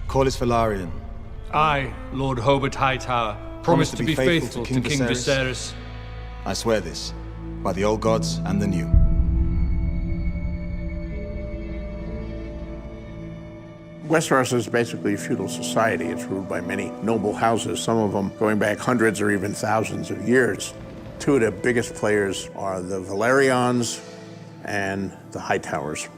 Corlys Velaryon. I, Lord Hobart Hightower, promise to be faithful to King Viserys. I swear this, by the old gods and the new. Westeros is basically a feudal society. It's ruled by many noble houses, some of them going back hundreds or even thousands of years. Two of the biggest players are the Velaryons and the Hightowers.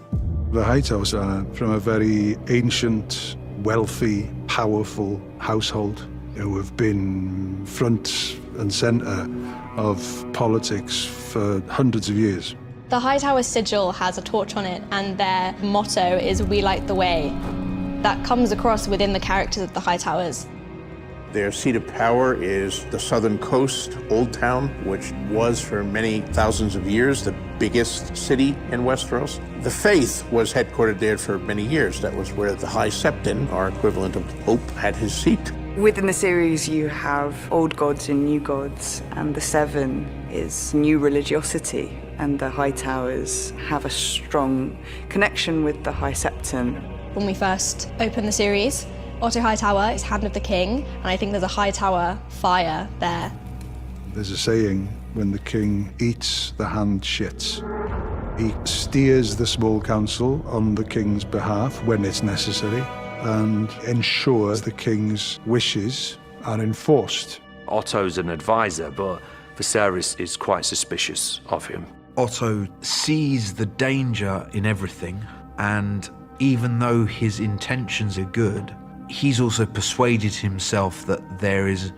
The Hightowers are from a very ancient, wealthy, powerful household who have been front and center of politics for hundreds of years. The Hightower sigil has a torch on it, and their motto is "We light the way." That comes across within the characters of the Hightowers. Their seat of power is the southern coast, Old Town, which was for many thousands of years the biggest city in Westeros. The Faith was headquartered there for many years. That was where the High Septon, our equivalent of the Pope, had his seat. Within the series, you have old gods and new gods, and the Seven is new religiosity, and the Hightowers have a strong connection with the High Septon. When we first open the series, Otto Hightower is Hand of the King, and I think there's a Hightower fire there. There's a saying, when the king eats, the hand shits. He steers the small council on the king's behalf when it's necessary and ensures the king's wishes are enforced. Otto's an advisor, but Viserys is quite suspicious of him. Otto sees the danger in everything, and even though his intentions are good, he's also persuaded himself that there is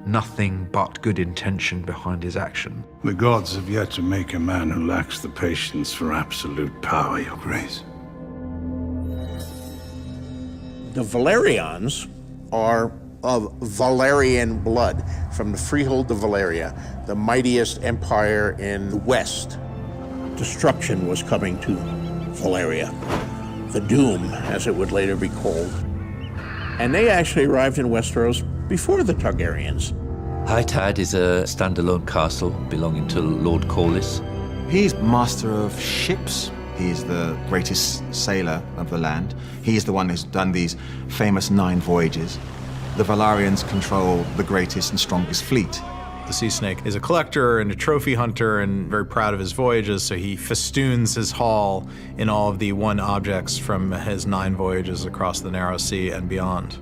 nothing but good intention behind his action. The gods have yet to make a man who lacks the patience for absolute power, Your Grace. The Velaryons are of Valyrian blood, from the freehold of Valyria, the mightiest empire in the west. Destruction was coming to Valyria. The Doom, as it would later be called. And they actually arrived in Westeros before the Targaryens. Hightad is a standalone castle belonging to Lord Corlys. He's master of ships. He's the greatest sailor of the land. He's the one who's done these famous 9 voyages. The Velaryons control the greatest and strongest fleet. The Sea Snake is a collector and a trophy hunter and very proud of his voyages, so he festoons his hall in all of the won objects from his 9 voyages across the Narrow Sea and beyond.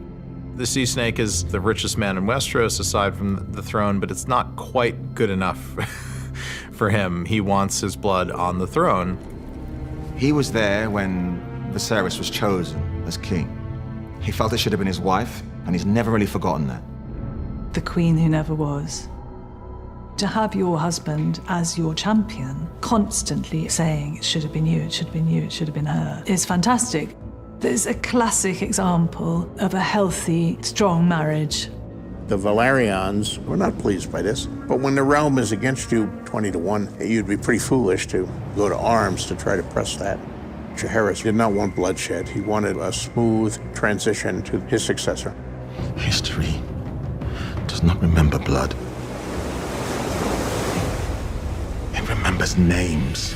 The Sea Snake is the richest man in Westeros aside from the throne, but it's not quite good enough for him. He wants his blood on the throne. He was there when Viserys was chosen as king. He felt it should have been his wife, and he's never really forgotten that. The queen who never was. To have your husband as your champion, constantly saying, it should have been you, it should have been you, it should have been her, is fantastic. There's a classic example of a healthy, strong marriage. The Velaryons were not pleased by this, but when the realm is against you 20 to 1, you'd be pretty foolish to go to arms to try to press that. Jaehaerys did not want bloodshed. He wanted a smooth transition to his successor. History does not remember blood. It remembers names.